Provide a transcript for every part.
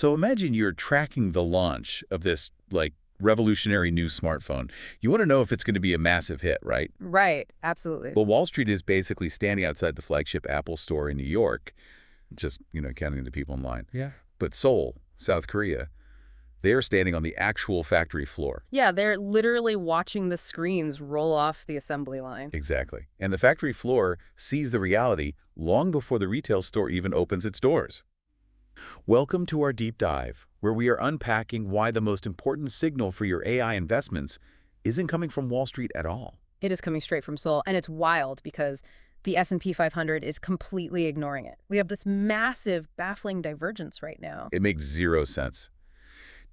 So imagine you're tracking the launch of this, like, revolutionary new smartphone. You want to know if it's going to be a massive hit, right? Right, absolutely. Well, Wall Street is basically standing outside the flagship Apple store in New York, just, counting the people in line. Yeah. But Seoul, South Korea, they are standing on the actual factory floor. Yeah, they're literally watching the screens roll off the assembly line. Exactly. And the factory floor sees the reality long before the retail store even opens its doors. Welcome to our deep dive, where we are unpacking why the most important signal for your AI investments isn't coming from Wall Street at all. It is coming straight from Seoul, and it's wild because the S&P 500 is completely ignoring it. We have this massive, baffling divergence right now. It makes zero sense.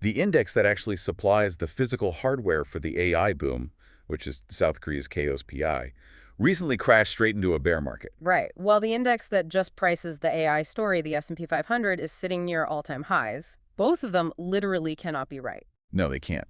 The index that actually supplies the physical hardware for the AI boom, which is South Korea's KOSPI, recently crashed straight into a bear market. Right. While the index that just prices the AI story, the S&P 500, is sitting near all-time highs. Both of them literally cannot be right. No, they can't.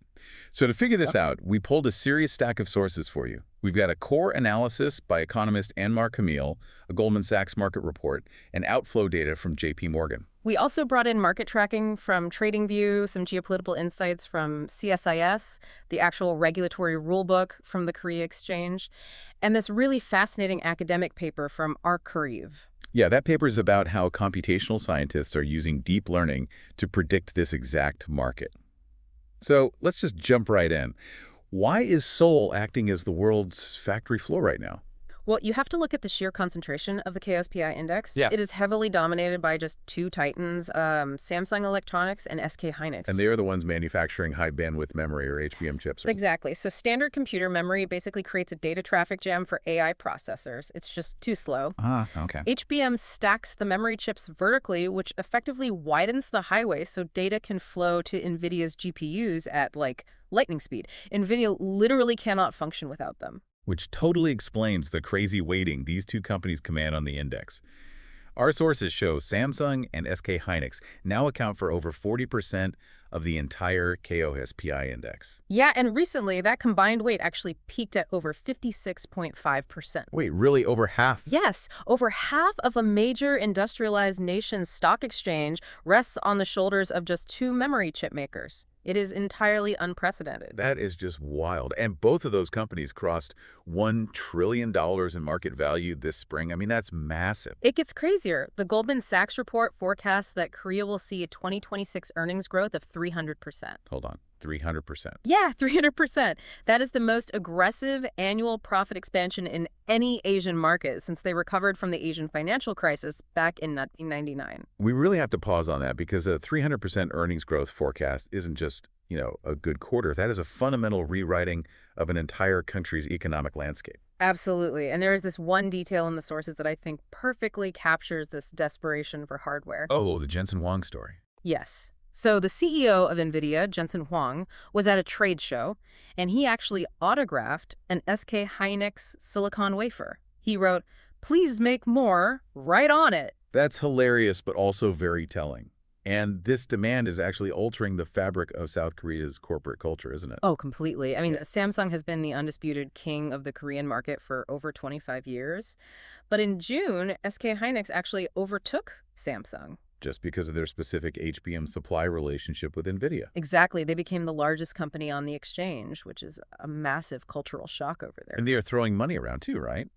So to figure this out, we pulled a serious stack of sources for you. We've got a core analysis by economist Anmar Camille, a Goldman Sachs market report, and outflow data from JP Morgan. We also brought in market tracking from TradingView, some geopolitical insights from CSIS, the actual regulatory rulebook from the Korea Exchange, and this really fascinating academic paper from Arkhariv. Yeah, that paper is about how computational scientists are using deep learning to predict this exact market. So let's just jump right in. Why is Seoul acting as the world's factory floor right now? Well, you have to look at the sheer concentration of the KSPI index. Yeah. It is heavily dominated by just two titans, Samsung Electronics and SK Hynix. And they are the ones manufacturing high bandwidth memory or HBM chips. Exactly. So standard computer memory basically creates a data traffic jam for AI processors. It's just too slow. Okay. HBM stacks the memory chips vertically, which effectively widens the highway so data can flow to NVIDIA's GPUs at, like, lightning speed. NVIDIA literally cannot function without them. Which totally explains the crazy weighting these two companies command on the index. Our sources show Samsung and SK Hynix now account for over 40% of the entire KOSPI index. Yeah, and recently that combined weight actually peaked at over 56.5%. Wait, really? Over half? Yes, over half of a major industrialized nation's stock exchange rests on the shoulders of just two memory chip makers. It is entirely unprecedented. That is just wild. And both of those companies crossed $1 trillion in market value this spring. I mean, that's massive. It gets crazier. The Goldman Sachs report forecasts that Korea will see a 2026 earnings growth of 300%. Hold on, 300%. Yeah, 300%. That is the most aggressive annual profit expansion in any Asian market since they recovered from the Asian financial crisis back in 1999. We really have to pause on that because a 300% earnings growth forecast isn't just, a good quarter. That is a fundamental rewriting of an entire country's economic landscape. Absolutely. And there is this one detail in the sources that I think perfectly captures this desperation for hardware. Oh, the Jensen Huang story. Yes. So the CEO of NVIDIA, Jensen Huang, was at a trade show, and he actually autographed an SK Hynix silicon wafer. He wrote, "Please make more," right on it. That's hilarious, but also very telling. And this demand is actually altering the fabric of South Korea's corporate culture, isn't it? Oh, completely. I mean, Samsung has been the undisputed king of the Korean market for over 25 years. But in June, SK Hynix actually overtook Samsung. Just because of their specific HBM supply relationship with NVIDIA. Exactly. They became the largest company on the exchange, which is a massive cultural shock over there. And they are throwing money around too, right?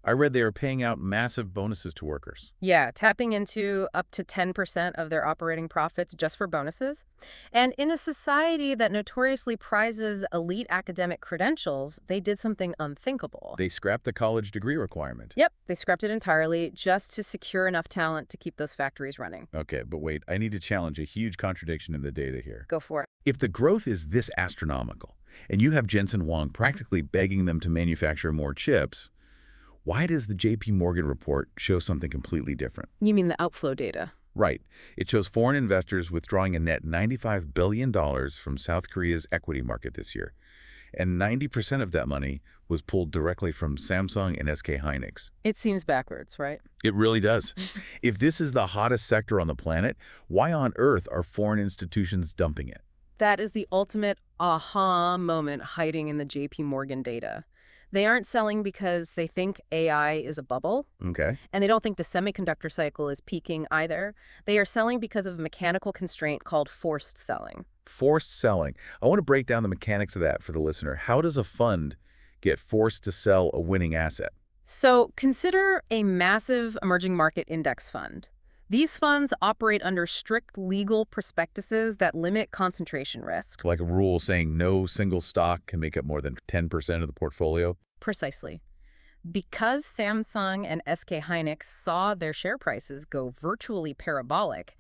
I read they are paying out massive bonuses to workers. Yeah, tapping into up to 10% of their operating profits just for bonuses. And in a society that notoriously prizes elite academic credentials, they did something unthinkable. They scrapped the college degree requirement. Yep, they scrapped it entirely just to secure enough talent to keep those factories running. Okay, but wait, I need to challenge a huge contradiction in the data here. Go for it. If the growth is this astronomical, and you have Jensen Huang practically begging them to manufacture more chips, why does the JP Morgan report show something completely different? You mean the outflow data? Right. It shows foreign investors withdrawing a net $95 billion from South Korea's equity market this year. And 90% of that money was pulled directly from Samsung and SK Hynix. It seems backwards, right? It really does. If this is the hottest sector on the planet, why on earth are foreign institutions dumping it? That is the ultimate aha moment hiding in the JP Morgan data. They aren't selling because they think AI is a bubble, Okay. and they don't think the semiconductor cycle is peaking either. They are selling because of a mechanical constraint called forced selling. Forced selling. I want to break down the mechanics of that for the listener. How does a fund get forced to sell a winning asset? So consider a massive emerging market index fund. These funds operate under strict legal prospectuses that limit concentration risk. Like a rule saying no single stock can make up more than 10% of the portfolio? Precisely. Because Samsung and SK Hynix saw their share prices go virtually parabolic,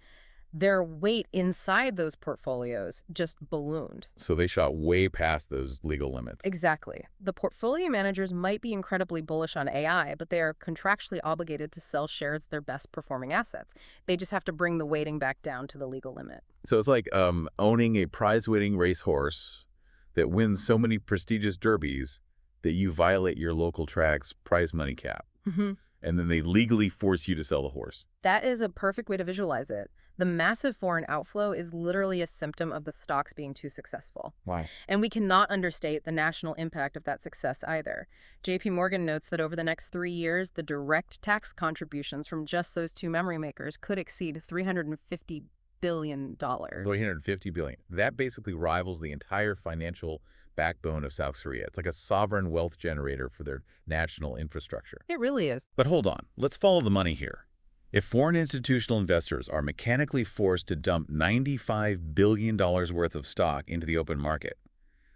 their weight inside those portfolios just ballooned. So they shot way past those legal limits. Exactly. The portfolio managers might be incredibly bullish on AI, but they are contractually obligated to sell shares of their best performing assets. They just have to bring the weighting back down to the legal limit. So it's like owning a prize-winning racehorse that wins so many prestigious derbies that you violate your local track's prize money cap. And then they legally force you to sell the horse. That is a perfect way to visualize it. The massive foreign outflow is literally a symptom of the stocks being too successful. Why? And we cannot understate the national impact of that success either. JP Morgan notes that over the next 3 years, the direct tax contributions from just those two memory makers could exceed $350 billion. $350 billion. That basically rivals the entire financial backbone of South Korea. It's like a sovereign wealth generator for their national infrastructure. It really is. But hold on, let's follow the money here. If foreign institutional investors are mechanically forced to dump $95 billion worth of stock into the open market,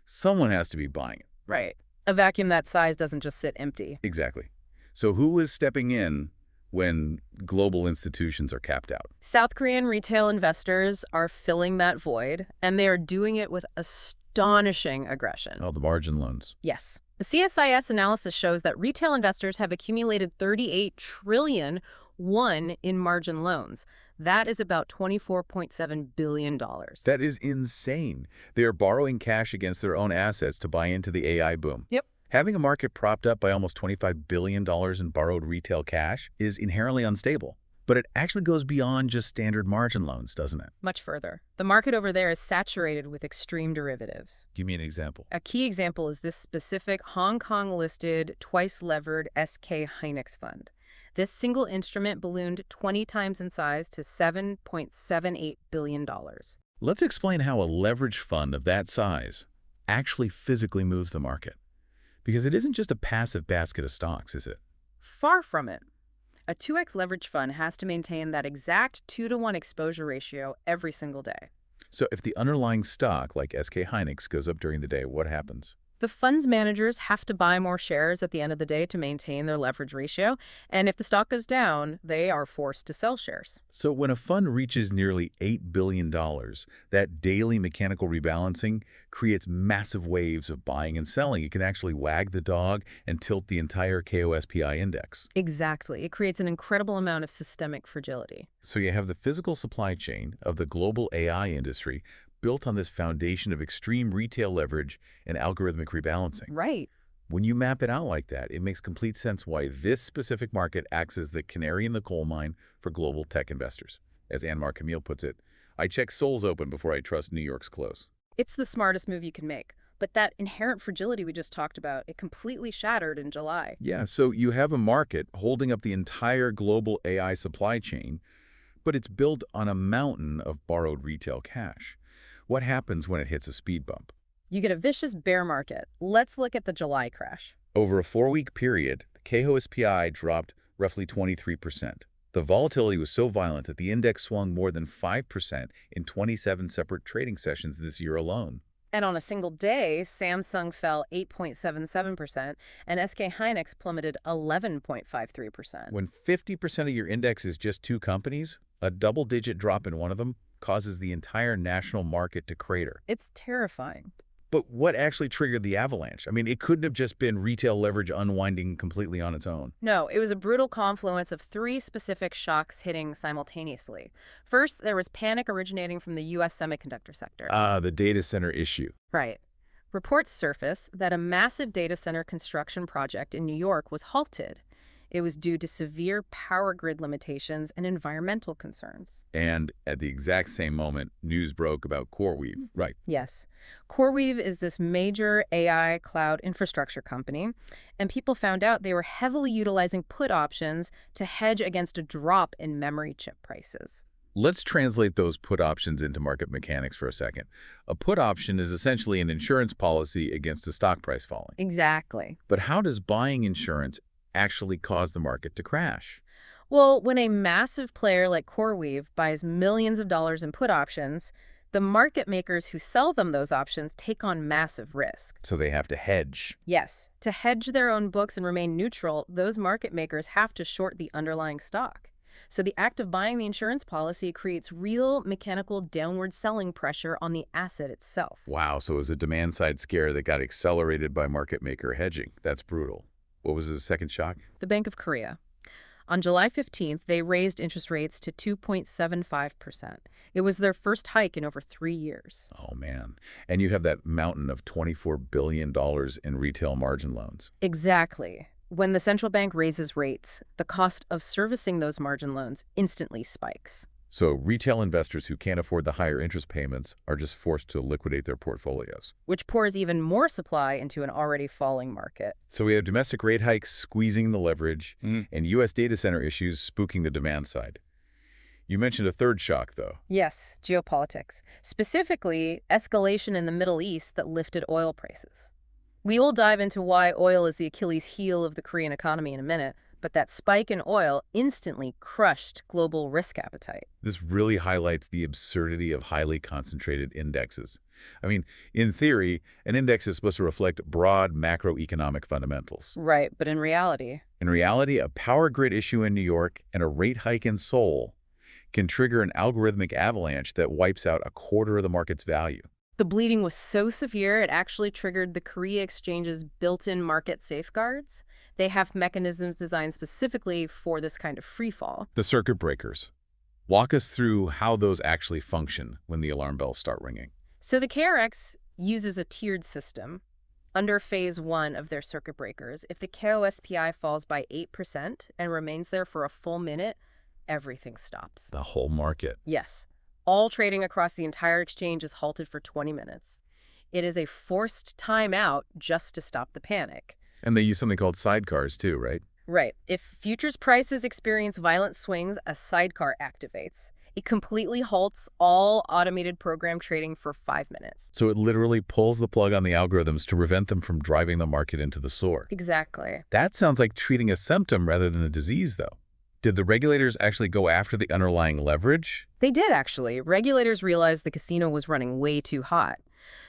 someone has to be buying it. Right. A vacuum that size doesn't just sit empty. Exactly. So who is stepping in when global institutions are capped out? South Korean retail investors are filling that void, and they are doing it with astonishing aggression. Oh, the margin loans. Yes. The CSIS analysis shows that retail investors have accumulated 38 trillion won in margin loans. That is about $24.7 billion. That is insane. They are borrowing cash against their own assets to buy into the AI boom. Yep. Having a market propped up by almost $25 billion in borrowed retail cash is inherently unstable. But it actually goes beyond just standard margin loans, doesn't it? Much further. The market over there is saturated with extreme derivatives. Give me an example. A key example is this specific Hong Kong-listed, twice-levered SK Hynix fund. This single instrument ballooned 20 times in size to $7.78 billion. Let's explain how a leveraged fund of that size actually physically moves the market. Because it isn't just a passive basket of stocks, is it? Far from it. A 2x leverage fund has to maintain that exact 2-to-1 exposure ratio every single day. So if the underlying stock, like SK Hynix, goes up during the day, what happens? The fund's managers have to buy more shares at the end of the day to maintain their leverage ratio, and if the stock goes down, they are forced to sell shares. So when a fund reaches nearly $8 billion, that daily mechanical rebalancing creates massive waves of buying and selling. It can actually wag the dog and tilt the entire KOSPI index. Exactly. It creates an incredible amount of systemic fragility. So you have the physical supply chain of the global AI industry built on this foundation of extreme retail leverage and algorithmic rebalancing. Right. When you map it out like that, it makes complete sense why this specific market acts as the canary in the coal mine for global tech investors. As Anmar Camille puts it, I check Seoul's open before I trust New York's close. It's the smartest move you can make. But that inherent fragility we just talked about, it completely shattered in July. Yeah, so you have a market holding up the entire global AI supply chain, but it's built on a mountain of borrowed retail cash. What happens when it hits a speed bump? You get a vicious bear market. Let's look at the July crash. Over a 4-week period, the KOSPI dropped roughly 23%. The volatility was so violent that the index swung more than 5% in 27 separate trading sessions this year alone. And on a single day, Samsung fell 8.77% and SK Hynix plummeted 11.53%. When 50% of your index is just two companies, a double-digit drop in one of them causes the entire national market to crater. It's terrifying. But what actually triggered the avalanche? I mean, it couldn't have just been retail leverage unwinding completely on its own. No, it was a brutal confluence of 3 specific shocks hitting simultaneously. First, there was panic originating from the U.S. semiconductor sector. The data center issue. Right. Reports surfaced that a massive data center construction project in New York was halted. It was due to severe power grid limitations and environmental concerns. And at the exact same moment, news broke about CoreWeave. Right. Yes. CoreWeave is this major AI cloud infrastructure company, and people found out they were heavily utilizing put options to hedge against a drop in memory chip prices. Let's translate those put options into market mechanics for a second. A put option is essentially an insurance policy against a stock price falling. Exactly. But how does buying insurance actually cause the market to crash? Well, when a massive player like CoreWeave buys millions of dollars in put options, the market makers who sell them those options take on massive risk. So they have to hedge. Yes, to hedge their own books and remain neutral, those market makers have to short the underlying stock. So the act of buying the insurance policy creates real mechanical downward selling pressure on the asset itself. Wow, so it was a demand-side scare that got accelerated by market maker hedging. That's brutal. What was the second shock? The Bank of Korea. On July 15th, they raised interest rates to 2.75%. It was their first hike in over 3 years. Oh, man. And you have that mountain of $24 billion in retail margin loans. Exactly. When the central bank raises rates, the cost of servicing those margin loans instantly spikes. So retail investors who can't afford the higher interest payments are just forced to liquidate their portfolios. Which pours even more supply into an already falling market. So we have domestic rate hikes squeezing the leverage and U.S. data center issues spooking the demand side. You mentioned a third shock, though. Yes, geopolitics. Specifically, escalation in the Middle East that lifted oil prices. We will dive into why oil is the Achilles heel of the Korean economy in a minute, but that spike in oil instantly crushed global risk appetite. This really highlights the absurdity of highly concentrated indexes. I mean, in theory, an index is supposed to reflect broad macroeconomic fundamentals. Right, but in reality, A power grid issue in New York and a rate hike in Seoul can trigger an algorithmic avalanche that wipes out a quarter of the market's value. the bleeding was so severe it actually triggered the Korea Exchange's built-in market safeguards. They have mechanisms designed specifically for this kind of freefall. The circuit breakers. Walk us through how those actually function when the alarm bells start ringing. So the KRX uses a tiered system. Under phase 1 of their circuit breakers, if the KOSPI falls by 8% and remains there for a full minute, everything stops. The whole market. Yes. All trading across the entire exchange is halted for 20 minutes. It is a forced timeout just to stop the panic. And they use something called sidecars too, right? Right. If futures prices experience violent swings, a sidecar activates. It completely halts all automated program trading for 5 minutes. So it literally pulls the plug on the algorithms to prevent them from driving the market into the sewer. Exactly. That sounds like treating a symptom rather than a disease, though. Did the regulators actually go after the underlying leverage? They did, actually. Regulators realized the casino was running way too hot.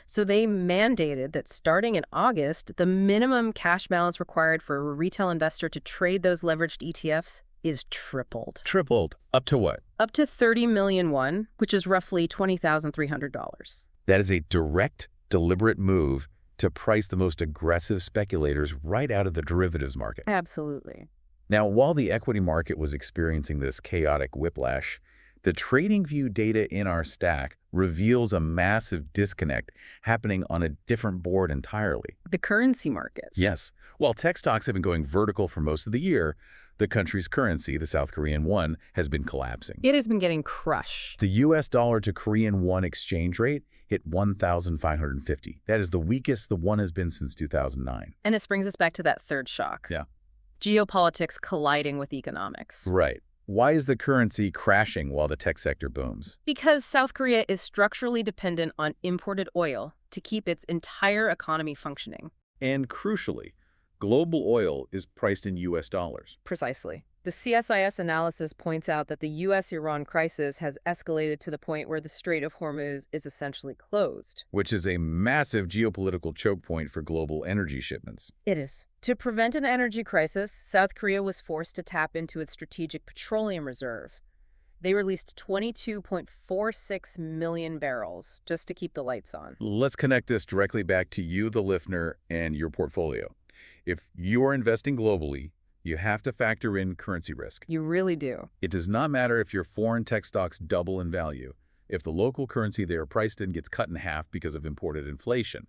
So they mandated that starting in August, the minimum cash balance required for a retail investor to trade those leveraged ETFs is tripled. Tripled. Up to what? Up to 30 million won, which is roughly $20,300. That is a direct, deliberate move to price the most aggressive speculators right out of the derivatives market. Absolutely. Now, while the equity market was experiencing this chaotic whiplash, the TradingView data in our stack reveals a massive disconnect happening on a different board entirely. The currency markets. Yes. While tech stocks have been going vertical for most of the year, the country's currency, the South Korean won, has been collapsing. It has been getting crushed. The U.S. dollar to Korean won exchange rate hit 1,550. That is the weakest the won has been since 2009. And this brings us back to that third shock. Yeah. Geopolitics colliding with economics. Right. Why is the currency crashing while the tech sector booms? Because South Korea is structurally dependent on imported oil to keep its entire economy functioning. And crucially, global oil is priced in U.S. dollars. Precisely. The CSIS analysis points out that the U.S.-Iran crisis has escalated to the point where the Strait of Hormuz is essentially closed. Which is a massive geopolitical choke point for global energy shipments. It is. To prevent an energy crisis, South Korea was forced to tap into its strategic petroleum reserve. They released 22.46 million barrels just to keep the lights on. Let's connect this directly back to you, the listener, and your portfolio. If you are investing globally, you have to factor in currency risk. You really do. It does not matter if your foreign tech stocks double in value. If the local currency they are priced in gets cut in half because of imported inflation,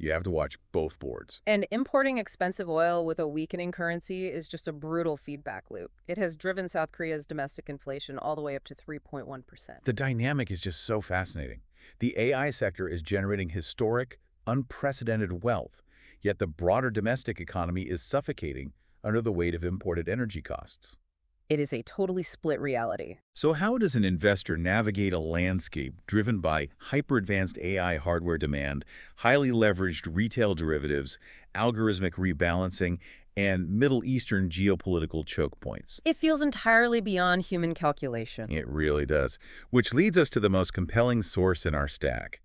You have to watch both boards. And importing expensive oil with a weakening currency is just a brutal feedback loop. It has driven South Korea's domestic inflation all the way up to 3.1%. The dynamic is just so fascinating. The AI sector is generating historic, unprecedented wealth, yet the broader domestic economy is suffocating under the weight of imported energy costs. It is a totally split reality. So how does an investor navigate a landscape driven by hyper-advanced AI hardware demand, highly leveraged retail derivatives, algorithmic rebalancing, and Middle Eastern geopolitical choke points? It feels entirely beyond human calculation. It really does. Which leads us to the most compelling source in our stack.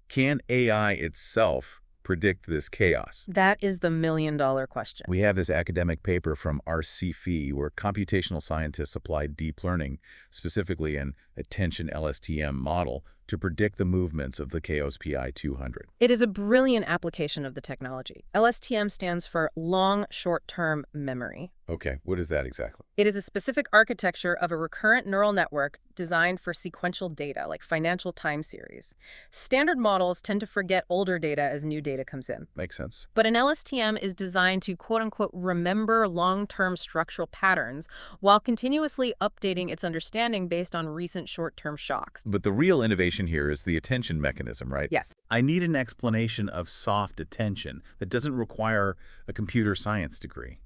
Can AI itself predict this chaos? That is the million-dollar question. We have this academic paper from RCFE where computational scientists applied deep learning, specifically an Attention-LSTM model, to predict the movements of the KOSPI 200. It is a brilliant application of the technology. LSTM stands for long short-term memory. Okay, what is that exactly? It is a specific architecture of a recurrent neural network designed for sequential data, like financial time series. Standard models tend to forget older data as new data comes in. Makes sense. But an LSTM is designed to quote-unquote remember long-term structural patterns while continuously updating its understanding based on recent short-term shocks. But the real innovation here is the attention mechanism, right? Yes. I need an explanation of soft attention that doesn't require a computer science degree.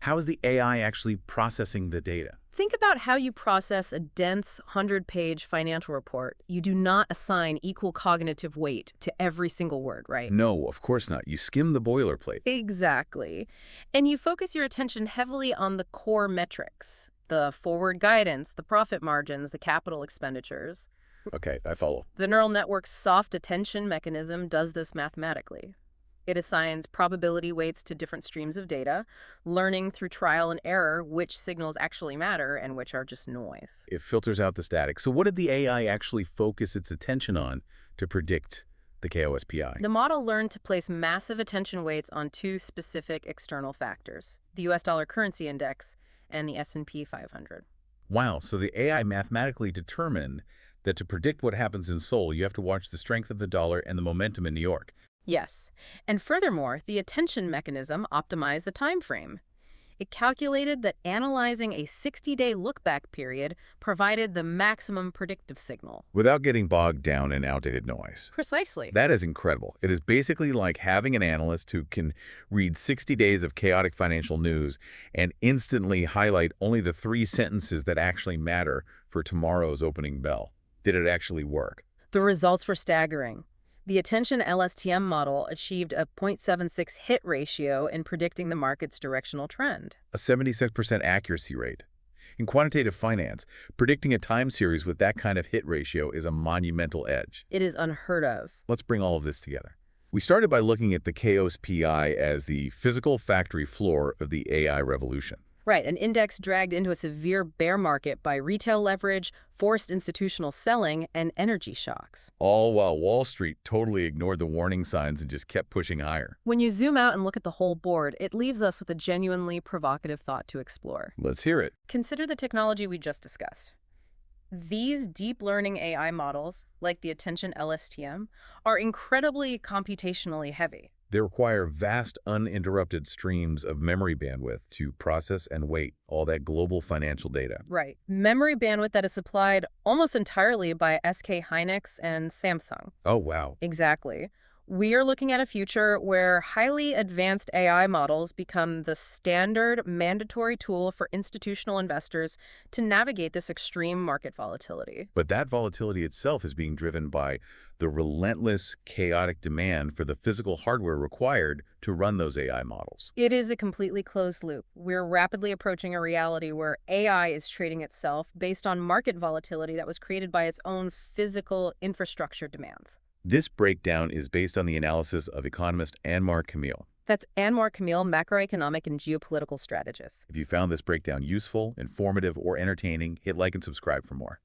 How is the AI actually processing the data? Think about how you process a dense 100-page financial report. You do not assign equal cognitive weight to every single word, right? No, of course not. You skim the boilerplate. Exactly. And you focus your attention heavily on the core metrics, the forward guidance, the profit margins, the capital expenditures. Okay, I follow. The neural network's soft attention mechanism does this mathematically. It assigns probability weights to different streams of data, learning through trial and error which signals actually matter and which are just noise. It filters out the static. So what did the AI actually focus its attention on to predict the KOSPI? The model learned to place massive attention weights on two specific external factors, the US dollar currency index and the S&P 500. Wow, so the AI mathematically determined that to predict what happens in Seoul, you have to watch the strength of the dollar and the momentum in New York. Yes, and furthermore, the attention mechanism optimized the time frame. It calculated that analyzing a 60-day look-back period provided the maximum predictive signal. Without getting bogged down in outdated noise. Precisely. That is incredible. It is basically like having an analyst who can read 60 days of chaotic financial news and instantly highlight only the 3 sentences that actually matter for tomorrow's opening bell. Did it actually work? The results were staggering. The Attention-LSTM model achieved a 0.76 hit ratio in predicting the market's directional trend. A 76% accuracy rate. In quantitative finance, predicting a time series with that kind of hit ratio is a monumental edge. It is unheard of. Let's bring all of this together. We started by looking at the KOSPI as the physical factory floor of the AI revolution. Right, an index dragged into a severe bear market by retail leverage, forced institutional selling, and energy shocks. All while Wall Street totally ignored the warning signs and just kept pushing higher. When you zoom out and look at the whole board, it leaves us with a genuinely provocative thought to explore. Let's hear it. Consider the technology we just discussed. These deep learning AI models, like the Attention-LSTM, are incredibly computationally heavy. They require vast, uninterrupted streams of memory bandwidth to process and weight all that global financial data. Right. Memory bandwidth that is supplied almost entirely by SK Hynix and Samsung. Oh, wow. Exactly. We are looking at a future where highly advanced AI models become the standard mandatory tool for institutional investors to navigate this extreme market volatility. But that volatility itself is being driven by the relentless, chaotic demand for the physical hardware required to run those AI models. It is a completely closed loop. We're rapidly approaching a reality where AI is trading itself based on market volatility that was created by its own physical infrastructure demands. This breakdown is based on the analysis of economist Anmar Camille. That's Anmar Camille, macroeconomic and geopolitical strategist. If you found this breakdown useful, informative, or entertaining, hit like and subscribe for more.